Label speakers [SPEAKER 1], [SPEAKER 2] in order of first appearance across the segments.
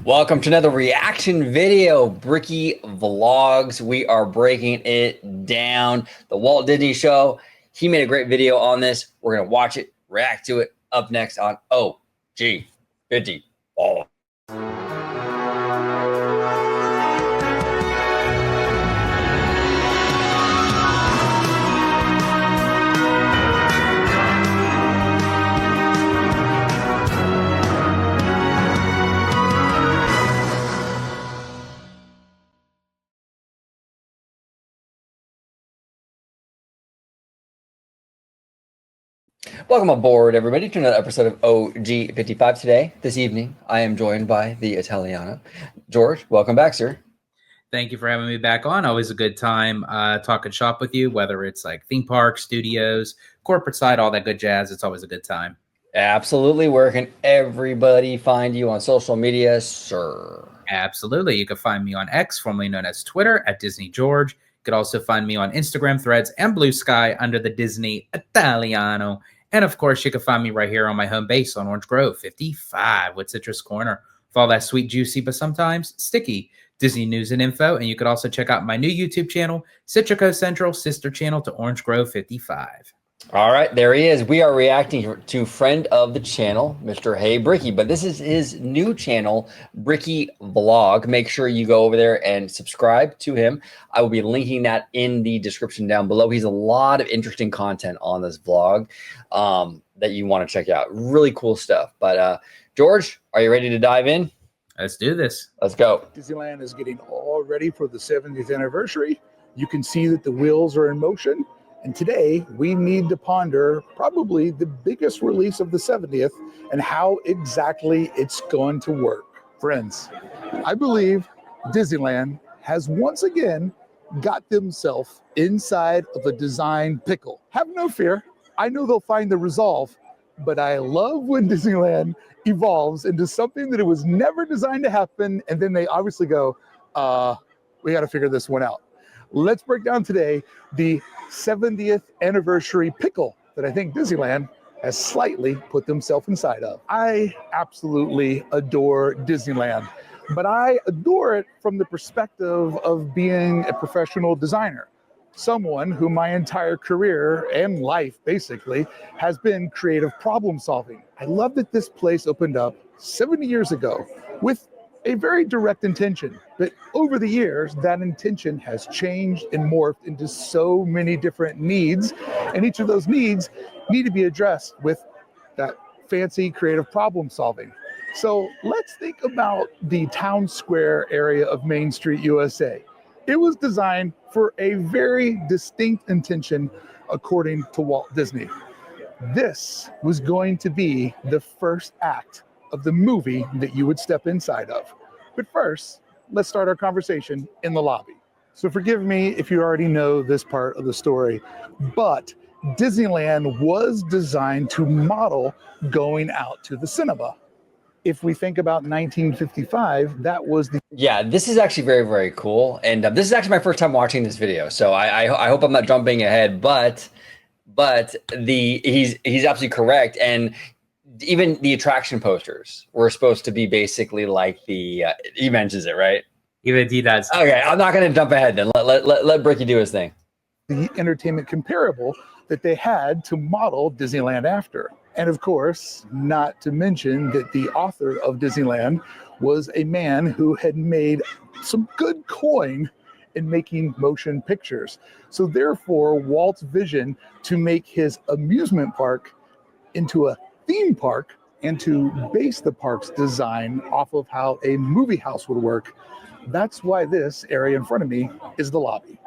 [SPEAKER 1] Welcome to another reaction video, Bricky Vlogs. We are breaking it down. The Walt Disney Show. He made a great video on this. We're going to watch it, react to it, up next on OG 50. Oh. Welcome aboard, everybody, to another episode of OG 55. Today, this evening, I am joined by the Italiano. George, welcome back, sir.
[SPEAKER 2] Thank you for having me back on. Always a good time talking shop with you, whether it's like theme parks, studios, corporate side, all that good jazz. It's always a good time.
[SPEAKER 1] Absolutely. Where can everybody find you on social media, sir?
[SPEAKER 2] Absolutely. You can find me on X, formerly known as Twitter, at Disney George. You could also find me on Instagram, Threads, and Blue Sky under the Disney Italiano. And of course, you can find me right here on my home base on Orange Grove 55 with Citrus Corner for all that sweet, juicy, but sometimes sticky Disney news and info. And you could also check out my new YouTube channel, Citrico Central, sister channel to Orange Grove 55.
[SPEAKER 1] All right, there he is. We are reacting to friend of the channel, Mr. Hey Bricky, but this is his new channel, Bricky Vlog. Make sure you go over there and subscribe to him. I will be linking that in the description down below. He's a lot of interesting content on this vlog that you want to check out. Really cool stuff. But George, are you ready to dive in?
[SPEAKER 2] Let's do this.
[SPEAKER 1] Let's go.
[SPEAKER 3] Disneyland is getting all ready for the 70th anniversary. You can see that the wheels are in motion. And today we need to ponder probably the biggest release of the 70th and how exactly it's going to work. Friends, I believe Disneyland has once again got themselves inside of a design pickle. Have no fear. I know they'll find the resolve, but I love when Disneyland evolves into something that it was never designed to happen. And then they obviously go, we got to figure this one out. Let's break down today the 70th anniversary pickle that I think Disneyland has slightly put themselves inside of. I absolutely adore Disneyland, but I adore it from the perspective of being a professional designer. Someone who my entire career and life basically has been creative problem solving. I love that this place opened up 70 years ago with a very direct intention, but over the years, that intention has changed and morphed into so many different needs, and each of those needs need to be addressed with that fancy creative problem solving. So let's think about the town square area of Main Street, USA. It was designed for a very distinct intention, according to Walt Disney. This was going to be the first act of the movie that you would step inside of. But first, let's start our conversation in the lobby. So forgive me if you already know this part of the story, but Disneyland was designed to model going out to the cinema. If we think about 1955, that was the...
[SPEAKER 1] Yeah, this is actually very, very cool. And this is actually my first time watching this video. So I hope I'm not jumping ahead, but he's absolutely correct. And even the attraction posters were supposed to be basically like the he mentions it, right?
[SPEAKER 2] Even he does.
[SPEAKER 1] Okay, I'm not going to jump ahead then. Let Bricky do his thing.
[SPEAKER 3] The entertainment comparable that they had to model Disneyland after. And of course, not to mention that the author of Disneyland was a man who had made some good coin in making motion pictures. So therefore, Walt's vision to make his amusement park into a theme park and to base the park's design off of how a movie house would work. That's why this area in front of me is the lobby.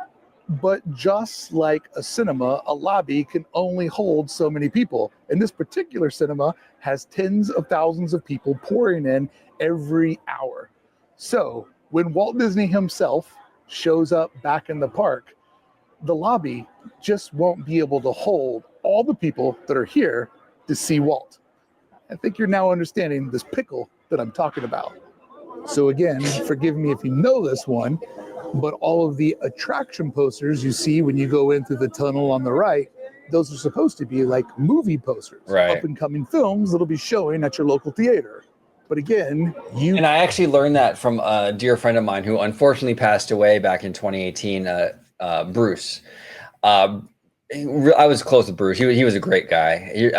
[SPEAKER 3] But just like a cinema, a lobby can only hold so many people. And this particular cinema has tens of thousands of people pouring in every hour. So when Walt Disney himself shows up back in the park, the lobby just won't be able to hold all the people that are here to see Walt. I think you're now understanding this pickle that I'm talking about. So again, forgive me if you know this one, but all of the attraction posters you see when you go in through the tunnel on the right, those are supposed to be like movie posters,
[SPEAKER 1] right?
[SPEAKER 3] Up and coming films that'll be showing at your local theater. But again,
[SPEAKER 1] And I actually learned that from a dear friend of mine who unfortunately passed away back in 2018, Bruce. Uh, I was close with Bruce. He was a great guy.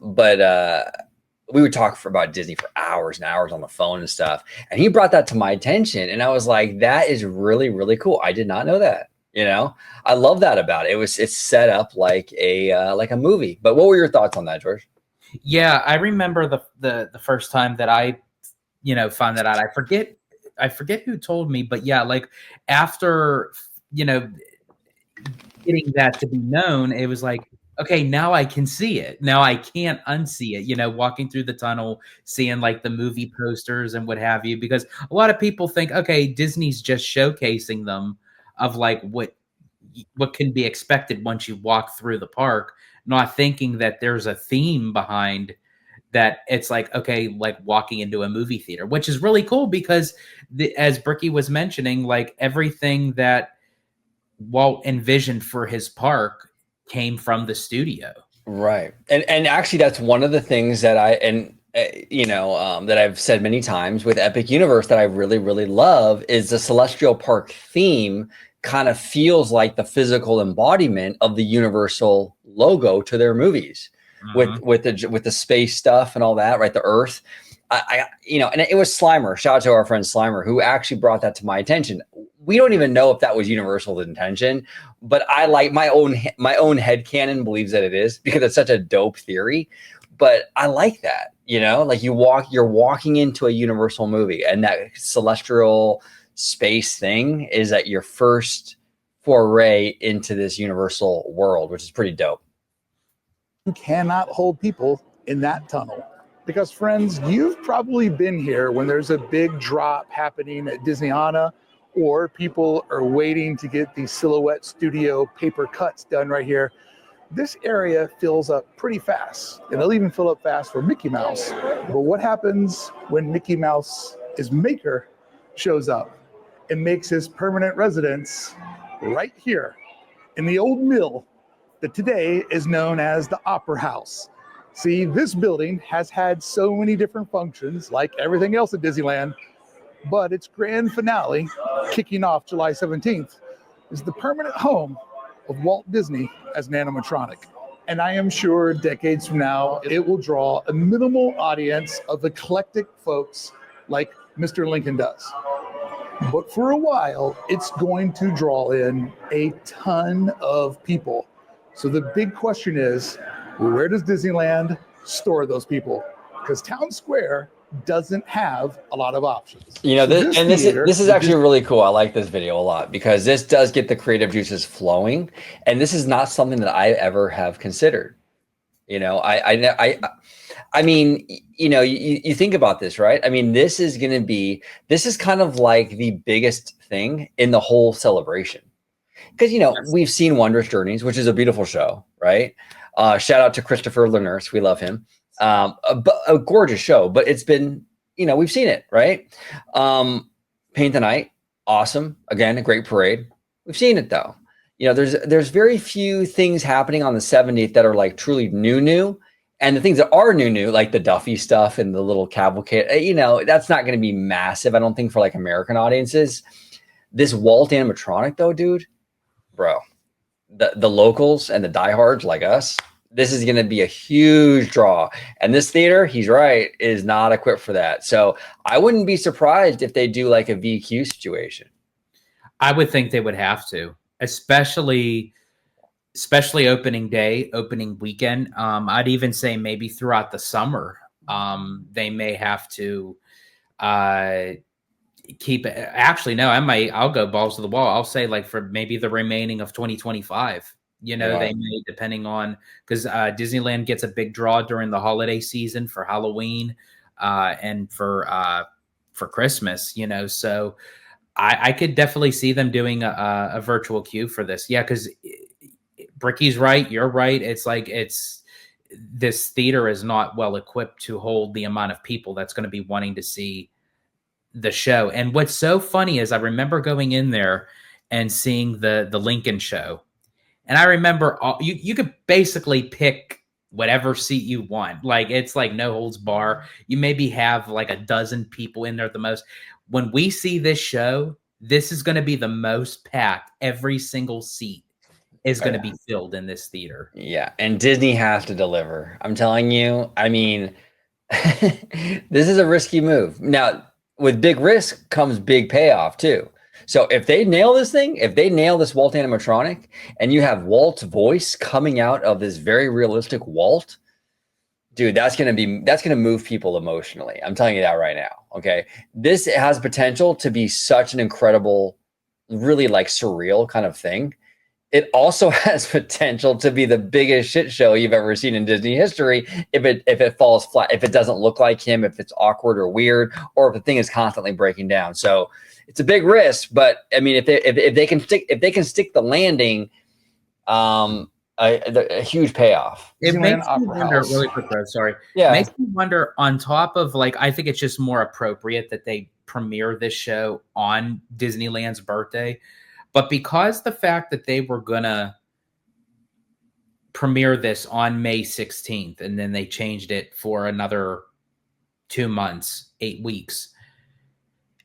[SPEAKER 1] But we would talk about Disney for hours and hours on the phone and stuff. And he brought that to my attention, and I was like, "That is really, really cool. I did not know that." I love that about it. It's set up like a movie. But what were your thoughts on that, George?
[SPEAKER 2] Yeah, I remember the first time that I, found that out. I forget who told me, but yeah, like after, getting that to be known, it was like, okay, now I can see it. Now I can't unsee it, walking through the tunnel, seeing like the movie posters and what have you, because a lot of people think, okay, Disney's just showcasing them of like what can be expected once you walk through the park, not thinking that there's a theme behind that. It's like, okay, like walking into a movie theater, which is really cool because as Bricky was mentioning, like everything that Walt envisioned for his park came from the studio.
[SPEAKER 1] Right. And actually that's one of the things that that I've said many times with Epic Universe that I really, really love is the Celestial Park theme kind of feels like the physical embodiment of the Universal logo to their movies with the space stuff and all that, right? The Earth. And it was Slimer. Shout out to our friend Slimer, who actually brought that to my attention. We don't even know if that was Universal's intention, but I like my own headcanon believes that it is because it's such a dope theory. But I like that, like you're walking into a Universal movie, and that celestial space thing is at your first foray into this Universal world, which is pretty dope.
[SPEAKER 3] You cannot hold people in that tunnel. Because friends, you've probably been here when there's a big drop happening at Disneyana, or people are waiting to get the Silhouette Studio paper cuts done right here. This area fills up pretty fast, and it'll even fill up fast for Mickey Mouse. But what happens when Mickey Mouse's maker shows up and makes his permanent residence right here in the old mill that today is known as the Opera House? See, this building has had so many different functions, like everything else at Disneyland, but its grand finale, kicking off July 17th, is the permanent home of Walt Disney as an animatronic. And I am sure decades from now, it will draw a minimal audience of eclectic folks like Mr. Lincoln does. But for a while, it's going to draw in a ton of people. So the big question is, where does Disneyland store those people? Because Town Square doesn't have a lot of options.
[SPEAKER 1] This is actually really cool. I like this video a lot because this does get the creative juices flowing, and this is not something that I ever have considered. I mean, you think about this, right? I mean, this is kind of like the biggest thing in the whole celebration. Because, we've seen Wondrous Journeys, which is a beautiful show, right? Shout out to Christopher Lenurse. We love him. A gorgeous show, but it's been, we've seen it, right? Paint the Night, awesome. Again, a great parade. We've seen it though. There's very few things happening on the 70th that are like truly new. And the things that are new, like the Duffy stuff and the little cavalcade, that's not going to be massive, I don't think, for like American audiences. This Walt animatronic though, dude, bro, the locals and the diehards like us, this is going to be a huge draw. And this theater, he's right, is not equipped for that. So I wouldn't be surprised if they do like a VQ situation.
[SPEAKER 2] I would think they would have to, especially opening day, opening weekend. I'd even say maybe throughout the summer, they may have to keep it. Actually, no, I'll go balls to the wall. I'll say like for maybe the remaining of 2025.
[SPEAKER 1] Wow.
[SPEAKER 2] They may, depending on, because Disneyland gets a big draw during the holiday season for Halloween and for Christmas, so I could definitely see them doing a virtual queue for this. Yeah, because Bricky's right. You're right. It's like this theater is not well equipped to hold the amount of people that's going to be wanting to see the show. And what's so funny is I remember going in there and seeing the Lincoln show. And I remember you could basically pick whatever seat you want. Like, it's like no holds bar. You maybe have like a dozen people in there at the most. When we see this show, this is going to be the most packed. Every single seat is going to be filled in this theater.
[SPEAKER 1] Yeah, and Disney has to deliver. I'm telling you. I mean, this is a risky move. Now, with big risk comes big payoff too. So if they nail this thing, if they nail this Walt animatronic, and you have Walt's voice coming out of this very realistic Walt, dude, that's gonna move people emotionally. I'm telling you that right now. Okay, this has potential to be such an incredible, really like surreal kind of thing. It also has potential to be the biggest shit show you've ever seen in Disney history if it falls flat, if it doesn't look like him, if it's awkward or weird, or if the thing is constantly breaking down. So it's a big risk, but I mean, if they can stick the landing, a huge payoff.
[SPEAKER 2] It makes me wonder, really quick, bro, sorry.
[SPEAKER 1] Yeah.
[SPEAKER 2] It makes me wonder, on top of, like, I think it's just more appropriate that they premiere this show on Disneyland's birthday. But because the fact that they were going to premiere this on May 16th, and then they changed it for another 2 months, 8 weeks,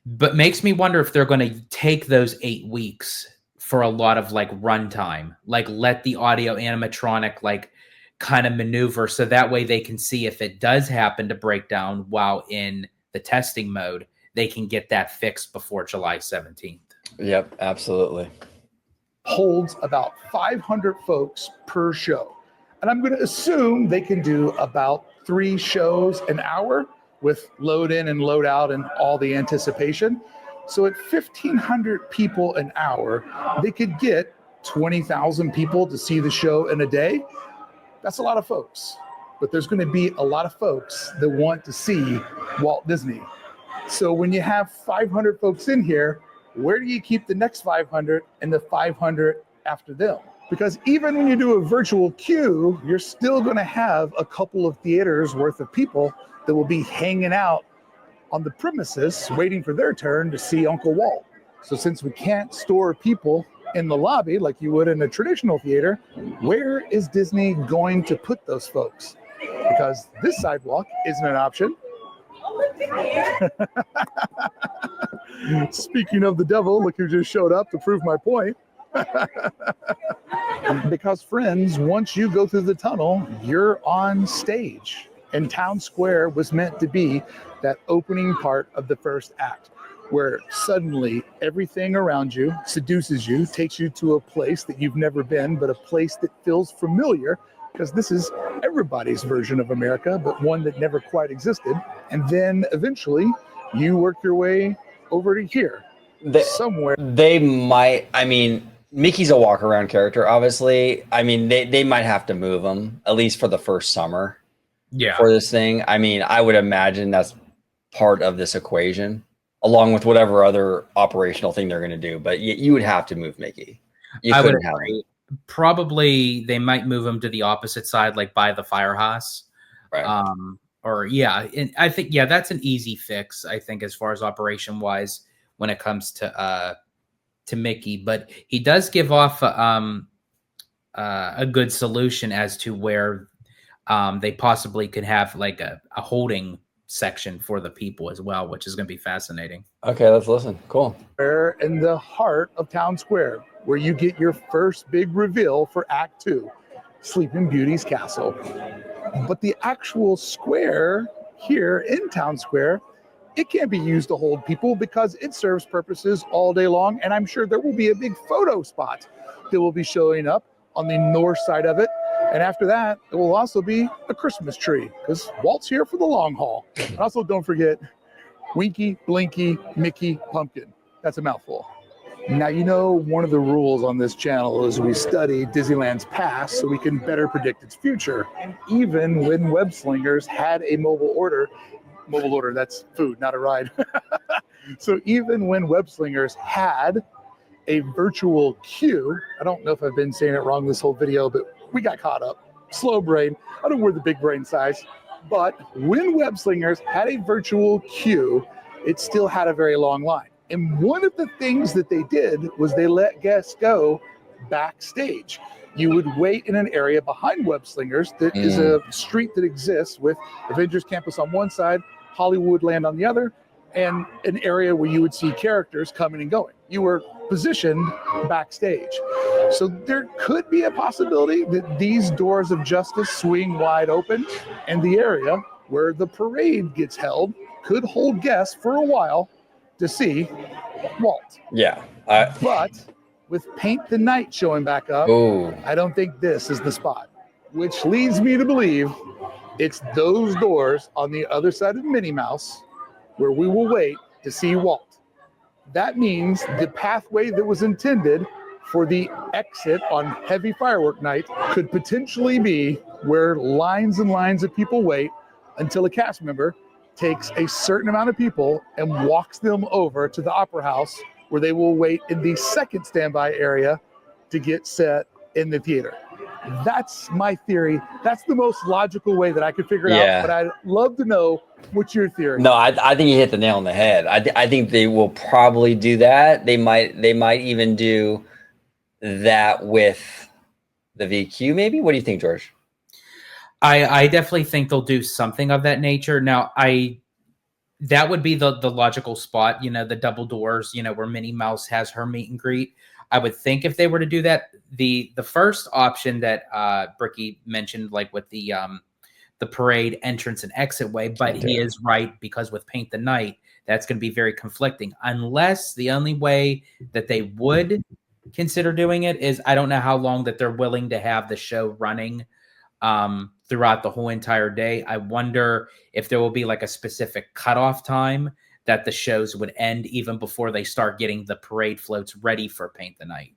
[SPEAKER 2] but makes me wonder if they're going to take those 8 weeks for a lot of like runtime, like let the audio animatronic like kind of maneuver, so that way they can see if it does happen to break down while in the testing mode, they can get that fixed before July 17th.
[SPEAKER 1] Yep, absolutely.
[SPEAKER 3] Holds about 500 folks per show. And I'm going to assume they can do about 3 shows an hour with load in and load out and all the anticipation. So at 1,500 people an hour, they could get 20,000 people to see the show in a day. That's a lot of folks. But there's going to be a lot of folks that want to see Walt Disney. So when you have 500 folks in here, where do you keep the next 500 and the 500 after them? Because even when you do a virtual queue, you're still going to have a couple of theaters worth of people that will be hanging out on the premises waiting for their turn to see Uncle Walt. So since we can't store people in the lobby like you would in a traditional theater, where is Disney going to put those folks? Because this sidewalk isn't an option. Speaking of the devil, look who just showed up to prove my point. Because friends, once you go through the tunnel, you're on stage. And Town Square was meant to be that opening part of the first act, where suddenly everything around you seduces you, takes you to a place that you've never been, but a place that feels familiar, because this is everybody's version of America, but one that never quite existed. And then eventually you work your way over to here, somewhere.
[SPEAKER 1] They might, I mean, Mickey's a walk around character, obviously. I mean, they might have to move him, at least for the first summer.
[SPEAKER 2] Yeah.
[SPEAKER 1] For this thing. I mean, I would imagine that's part of this equation, along with whatever other operational thing they're going to do. But you would have to move Mickey.
[SPEAKER 2] I would agree. Probably they might move him to the opposite side, like by the firehouse.
[SPEAKER 1] Right.
[SPEAKER 2] Or yeah, and I think, yeah, that's an easy fix, I think, as far as operation wise when it comes to Mickey. But he does give off a good solution as to where they possibly could have like a holding section for the people as well, which is going to be fascinating.
[SPEAKER 1] Okay, let's listen. Cool.
[SPEAKER 3] In the heart of Town Square, where you get your first big reveal for Act 2, Sleeping Beauty's castle. But the actual square here in Town Square, it can't be used to hold people because it serves purposes all day long. And I'm sure there will be a big photo spot that will be showing up on the north side of it. And after that, it will also be a Christmas tree because Walt's here for the long haul. And also, don't forget Winky, Blinky, Mickey, Pumpkin. That's a mouthful. Now, you know, one of the rules on this channel is we study Disneyland's past so we can better predict its future. And even when Web Slingers had a mobile order, that's food, not a ride. So even when Web Slingers had a virtual queue, I don't know if I've been saying it wrong this whole video, but we got caught up. Slow brain. I don't wear the big brain size. But when Web Slingers had a virtual queue, it still had a very long line. And one of the things that they did was they let guests go backstage. You would wait in an area behind Web Slingers that is a street that exists with Avengers Campus on one side, Hollywood Land on the other, and an area where you would see characters coming and going. You were positioned backstage. So there could be a possibility that these doors of justice swing wide open, and the area where the parade gets held could hold guests for a while to see Walt.
[SPEAKER 1] Yeah.
[SPEAKER 3] But with Paint the Night showing back up, I don't think this is the spot, which leads me to believe it's those doors on the other side of Minnie Mouse where we will wait to see Walt. That means the pathway that was intended for the exit on heavy firework night could potentially be where lines and lines of people wait until a cast member takes a certain amount of people and walks them over to the Opera House, where they will wait in the second standby area to get set in the theater. That's my theory. That's the most logical way that I could figure it out, but I'd love to know what's your theory.
[SPEAKER 1] No, I think you hit the nail on the head. I think they will probably do that. They might even do that with the VQ maybe. What do you think, George?
[SPEAKER 2] I definitely think they'll do something of that nature. Now, that would be the logical spot, you know, the double doors, you know, where Minnie Mouse has her meet and greet. I would think if they were to do that, the first option that Bricky mentioned, like with the parade entrance and exit way, but he is right, because with Paint the Night, that's going to be very conflicting. Unless the only way that they would consider doing it is, I don't know how long that they're willing to have the show running throughout the whole entire day. I wonder if there will be like a specific cutoff time that the shows would end even before they start getting the parade floats ready for Paint the Night.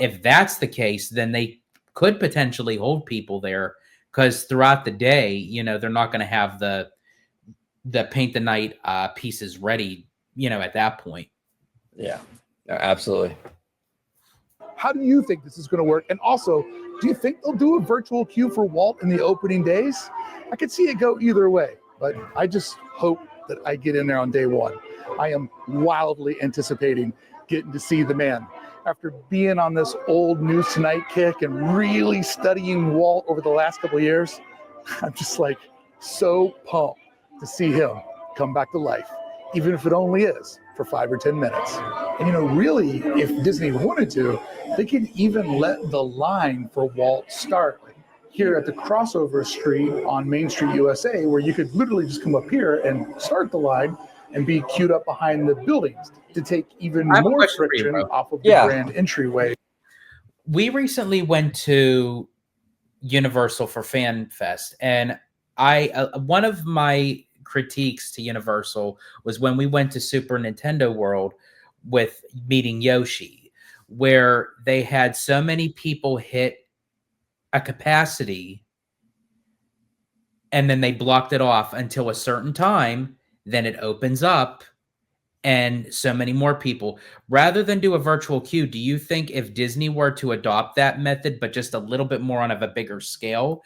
[SPEAKER 2] If that's the case, then they could potentially hold people there, because throughout the day, you know, they're not going to have the Paint the Night pieces ready, you know, at that point.
[SPEAKER 1] Yeah, absolutely.
[SPEAKER 3] How do you think this is going to work? And also, do you think they'll do a virtual queue for Walt in the opening days? I could see it go either way, but I just hope that I get in there on day one. I am wildly anticipating getting to see the man. After being on this old News Tonight kick and really studying Walt over the last couple of years, I'm just like so pumped to see him come back to life, even if it only is for 5 or 10 minutes. And, you know, really, if Disney wanted to, they could even let the line for Walt start here at the crossover street on Main Street, USA, where you could literally just come up here and start the line and be queued up behind the buildings to take even more friction off of the grand entryway.
[SPEAKER 2] We recently went to Universal for Fan Fest, and one of my critiques to Universal was when we went to Super Nintendo World with meeting Yoshi, where they had so many people hit a capacity and then they blocked it off until a certain time, then it opens up and so many more people. Rather than do a virtual queue, do you think if Disney were to adopt that method, but just a little bit more on a bigger scale,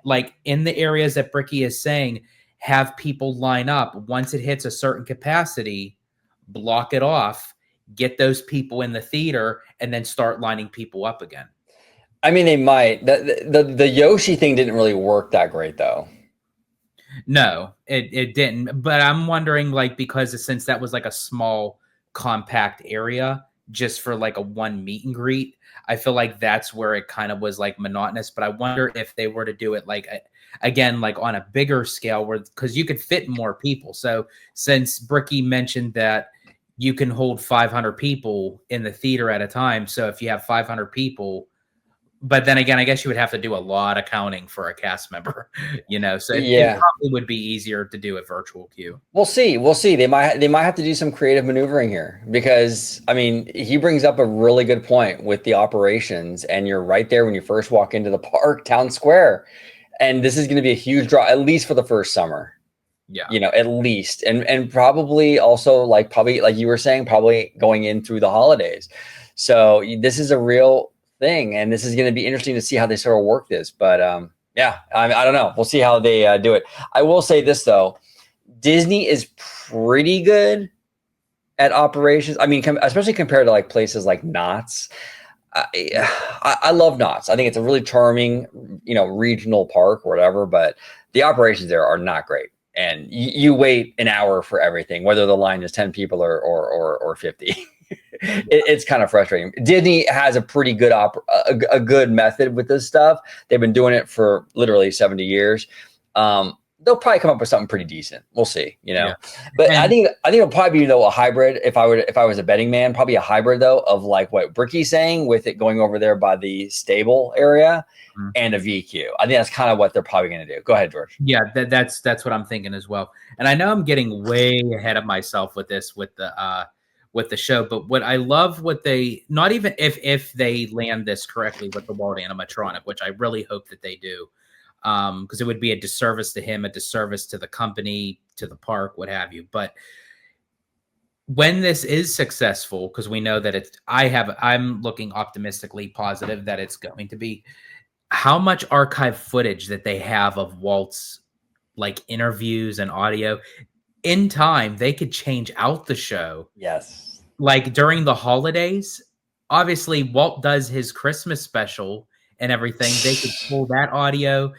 [SPEAKER 2] like in the areas that Bricky is saying, have people line up once it hits a certain capacity, block it off, get those people in the theater, and then start lining people up again?
[SPEAKER 1] I mean, they might. The Yoshi thing didn't really work that great, though.
[SPEAKER 2] No, it didn't. But I'm wondering, like, because since that was like a small, compact area just for like a one meet and greet, I feel like that's where it kind of was like monotonous. But I wonder if they were to do it like again, like on a bigger scale, where because you could fit more people. So since Bricky mentioned that you can hold 500 people in the theater at a time, so if you have 500 people. But then again, I guess you would have to do a lot of counting for a cast member, you know. So it probably would be easier to do a virtual queue. We'll see.
[SPEAKER 1] They might have to do some creative maneuvering here, because I mean, he brings up a really good point with the operations, and you're right there when you first walk into the park, Town Square, and this is going to be a huge draw, at least for the first summer. Yeah, you know, at least, and probably also like you were saying, probably going in through the holidays. So this is a real thing, and this is going to be interesting to see how they sort of work this. But yeah, I don't know. We'll see how they do it. I will say this though, Disney is pretty good at operations. I mean, especially compared to like places like Knott's. I love Knott's. I think it's a really charming, regional park or whatever, but the operations there are not great. And you wait an hour for everything, whether the line is 10 people or 50. It's kind of frustrating. Disney has a pretty good a good method with this stuff. They've been doing it for literally 70 years. They'll probably come up with something pretty decent. We'll see,
[SPEAKER 2] Yeah.
[SPEAKER 1] But
[SPEAKER 2] And-
[SPEAKER 1] I think it'll probably be though a hybrid. If I was a betting man, probably a hybrid though of like what Bricky's saying with it going over there by the stable area
[SPEAKER 2] Mhm.
[SPEAKER 1] and a VQ. I think that's kind of what they're probably going to do. Go ahead, George.
[SPEAKER 2] Yeah, that's what I'm thinking as well. And I know I'm getting way ahead of myself with this with the show, but what I love what they not even if they land this correctly with the Walt animatronic, which I really hope that they do. Because it would be a disservice to him, a disservice to the company, to the park, what have you. But when this is successful, because we know that I'm looking optimistically positive that it's going to be. How much archive footage that they have of Walt's like interviews and audio in time, they could change out the show.
[SPEAKER 1] Yes.
[SPEAKER 2] Like during the holidays, obviously Walt does his Christmas special and everything. They could pull that audio,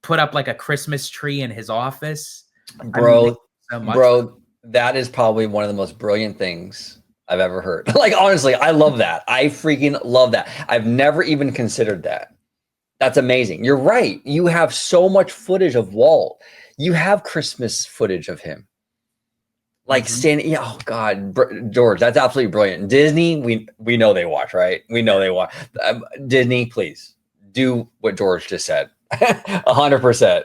[SPEAKER 2] put up like a Christmas tree in his office.
[SPEAKER 1] Bro,
[SPEAKER 2] So much.
[SPEAKER 1] bro, that is probably one of the most brilliant things I've ever heard. Like, honestly, I love that. I freaking love that. I've never even considered that. That's amazing. You're right. You have so much footage of Walt. You have Christmas footage of him. Like standing, oh God, George, that's absolutely brilliant. Disney, we know they watch, right? We know they watch. Disney, please do what George just said, 100%.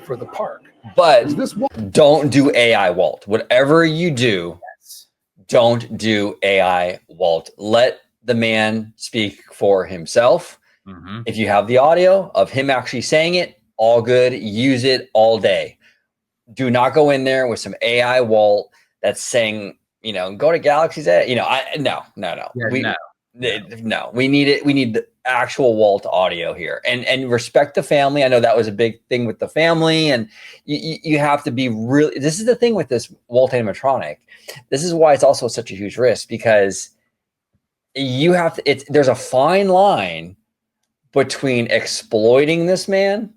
[SPEAKER 3] For the park,
[SPEAKER 1] But
[SPEAKER 3] is this one?
[SPEAKER 1] don't do AI Walt. Whatever you do, don't do AI Walt. Let the man speak for himself.
[SPEAKER 2] Mhm.
[SPEAKER 1] If you have the audio of him actually saying it, all good. Use it all day. Do not go in there with some AI Walt that's saying, go to Galaxy's Edge. No.
[SPEAKER 2] Yeah,
[SPEAKER 1] No, we need it. We need the actual Walt audio here, and respect the family. I know that was a big thing with the family, and you have to be really. This is the thing with this Walt animatronic. This is why it's also such a huge risk, because you have to. There's a fine line between exploiting this man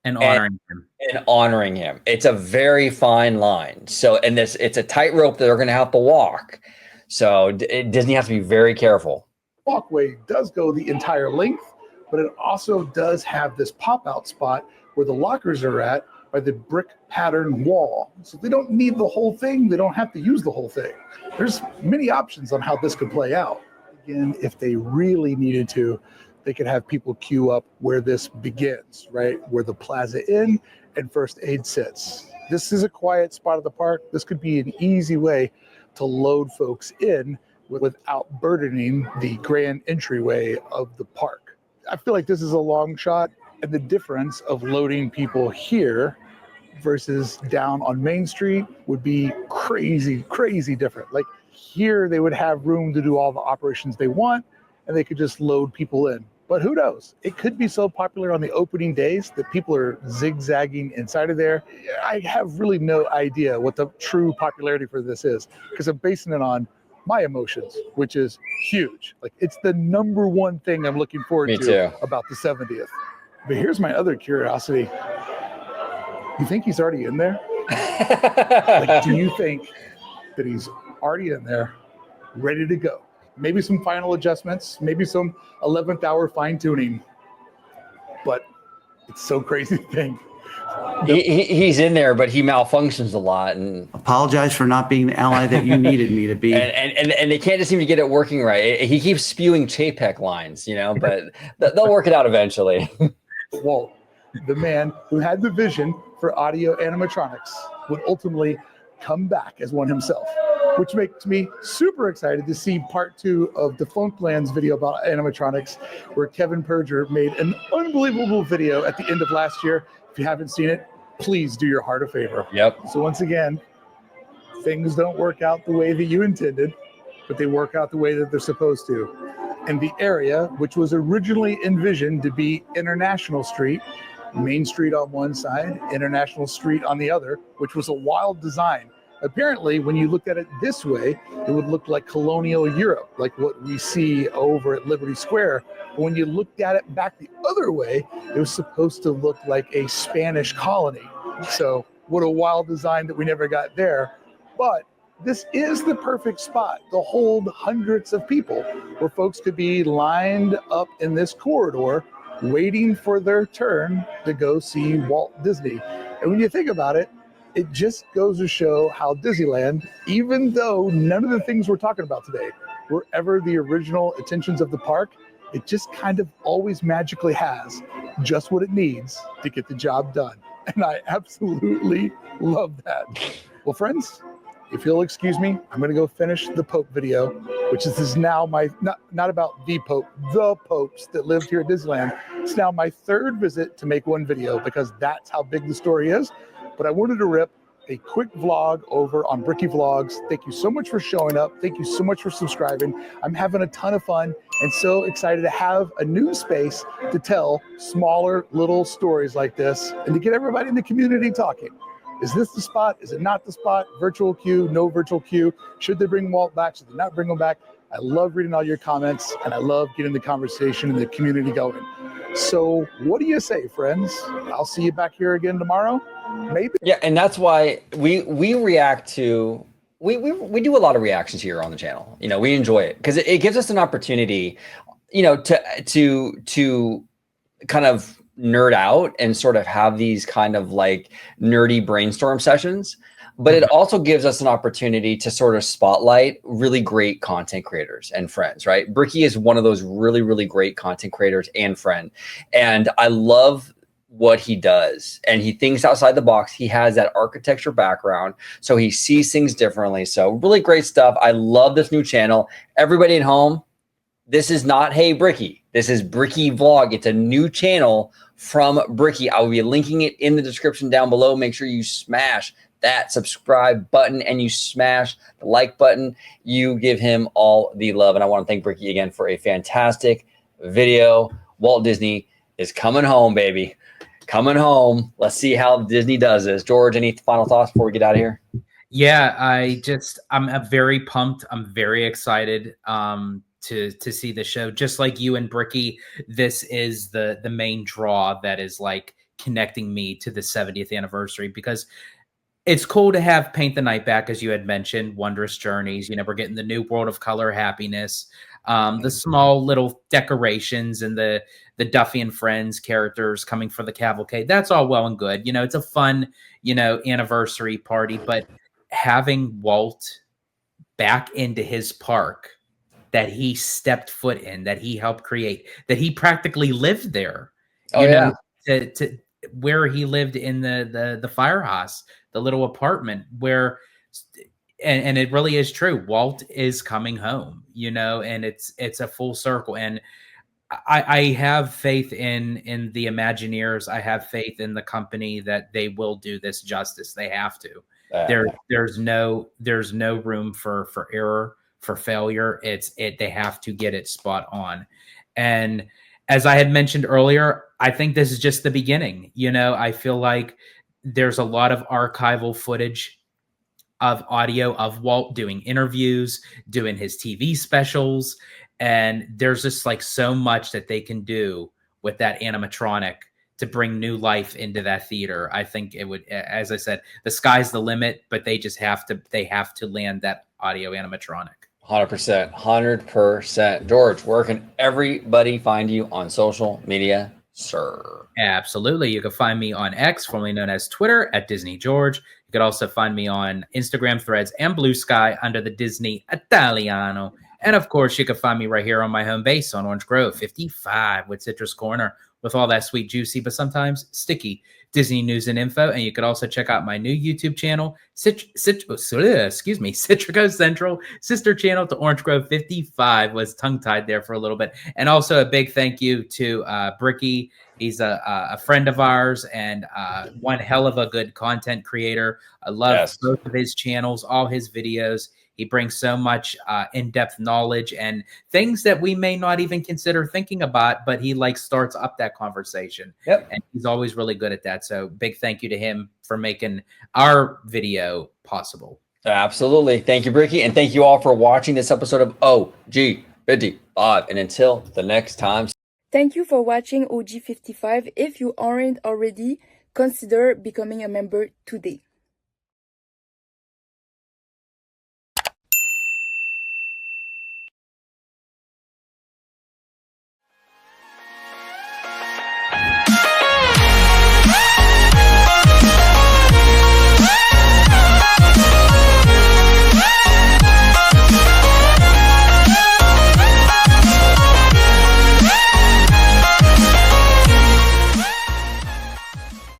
[SPEAKER 2] And honoring him.
[SPEAKER 1] and honoring him. It's a very fine line. So, and it's a tightrope that they're going to have to walk. So Disney has to be very careful.
[SPEAKER 3] Walkway does go the entire length, but it also does have this pop-out spot where the lockers are at by the brick pattern wall. So they don't need the whole thing. They don't have to use the whole thing. There's many options on how this could play out. Again, if they really needed to, they could have people queue up where this begins, right? Where the Plaza Inn and First Aid sits. This is a quiet spot of the park. This could be an easy way to load folks in without burdening the grand entryway of the park. I feel like this is a long shot, and the difference of loading people here versus down on Main Street would be crazy, crazy different. Like here, they would have room to do all the operations they want, and they could just load people in. But who knows? It could be so popular on the opening days that people are zigzagging inside of there. I have really no idea what the true popularity for this is, because I'm basing it on my emotions, which is huge. Like it's the number one thing I'm looking forward
[SPEAKER 1] Me
[SPEAKER 3] to
[SPEAKER 1] too.
[SPEAKER 3] about the 70th. But here's my other curiosity. You think he's already in there? Like, do you think that he's already in there, ready to go? Maybe some final adjustments, maybe some 11th hour fine tuning. But it's so crazy to think.
[SPEAKER 1] He's in there, but he malfunctions a lot, and
[SPEAKER 4] Apologize for not being the ally that you needed me to be.
[SPEAKER 1] and they can't just seem to get it working right. He keeps spewing Chapek lines, but they'll work it out eventually.
[SPEAKER 3] Walt, the man who had the vision for audio animatronics, would ultimately come back as one himself, which makes me super excited to see part 2 of the Funklands video about animatronics, where Kevin Perger made an unbelievable video at the end of last year. If you haven't seen it, please do your heart a favor.
[SPEAKER 1] Yep.
[SPEAKER 3] So once again, things don't work out the way that you intended, but they work out the way that they're supposed to. And the area, which was originally envisioned to be International Street, Main Street on one side, International Street on the other, which was a wild design, Apparently, when you looked at it this way, it would look like colonial Europe, like what we see over at Liberty Square. But when you looked at it back the other way, it was supposed to look like a Spanish colony. So what a wild design that we never got there. But this is the perfect spot to hold hundreds of people, where folks could be lined up in this corridor waiting for their turn to go see Walt Disney. And when you think about it, it just goes to show how Disneyland, even though none of the things we're talking about today were ever the original intentions of the park, it just kind of always magically has just what it needs to get the job done. And I absolutely love that. Well, friends, if you'll excuse me, I'm going to go finish the Pope video, which is now my, not about the Pope, the Popes that lived here at Disneyland. It's now my third visit to make one video, because that's how big the story is. But I wanted to rip a quick vlog over on Bricky Vlogs. Thank you so much for showing up. Thank you so much for subscribing. I'm having a ton of fun and so excited to have a new space to tell smaller little stories like this and to get everybody in the community talking. Is this the spot? Is it not the spot? Virtual queue, no virtual queue? Should they bring Walt back? Should they not bring him back? I love reading all your comments, and I love getting the conversation and the community going. So what do you say, friends? I'll see you back here again tomorrow. Maybe.
[SPEAKER 1] Yeah, and that's why we react to we do a lot of reactions here on the channel. You know, we enjoy it because it gives us an opportunity, you know, to kind of nerd out and sort of have these kind of like nerdy brainstorm sessions. But it also gives us an opportunity to sort of spotlight really great content creators and friends, right? Bricky is one of those really, really great content creators and friend. And I love what he does. And he thinks outside the box. He has that architecture background, so he sees things differently. So really great stuff. I love this new channel. Everybody at home, this is not Hey Bricky. This is Bricky Vlog. It's a new channel from Bricky. I will be linking it in the description down below. Make sure you smash that subscribe button and you smash the like button. You give him all the love. And I want to thank Bricky again for a fantastic video. Walt Disney is coming home, baby. Coming home. Let's see how Disney does this. George, any final thoughts before we get out of here?
[SPEAKER 2] Yeah, I'm very pumped. I'm very excited to see the show. Just like you and Bricky, this is the main draw that is like connecting me to the 70th anniversary, because it's cool to have Paint the Night back, as you had mentioned, Wondrous Journeys. You know, we're getting the new World of Color Happiness, the small little decorations and the Duffy and Friends characters coming for the cavalcade. That's all well and good. You know, it's a fun, you know, anniversary party, but having Walt back into his park that he stepped foot in, that he helped create, that he practically lived there, you know, to where he lived in the firehouse, the little apartment where, and it really is true. Walt is coming home, you know, and it's a full circle. And I have faith in the Imagineers. I have faith in the company that they will do this justice. They have to. There's no room for error, for failure. They have to get it spot on. And as I had mentioned earlier, I think this is just the beginning. You know, I feel like there's a lot of archival footage of audio of Walt doing interviews, doing his TV specials. And there's just like so much that they can do with that animatronic to bring new life into that theater. I think it would, as I said, the sky's the limit, but they just have to land that audio animatronic.
[SPEAKER 1] 100%, 100%. George, where can everybody find you on social media, sir?
[SPEAKER 2] Absolutely. You can find me on X, formerly known as Twitter, at Disney George. You could also find me on Instagram, Threads, and Blue Sky under the Disney Italiano. And of course, you can find me right here on my home base on Orange Grove 55 with Citrus Corner, with all that sweet, juicy, but sometimes sticky Disney news and info. And you could also check out my new YouTube channel, Citrico Central, sister channel to Orange Grove 55. Was tongue-tied there for a little bit. And also a big thank you to Bricky. He's a friend of ours and one hell of a good content creator. I love both of his channels, all his videos. He brings so much in-depth knowledge and things that we may not even consider thinking about, but he like starts up that conversation. Yep. And he's always really good at that. So big thank you to him for making our video possible.
[SPEAKER 1] Absolutely. Thank you, Bricky. And thank you all for watching this episode of OG55. And until the next time.
[SPEAKER 5] Thank you for watching OG55. If you aren't already, consider becoming a member today.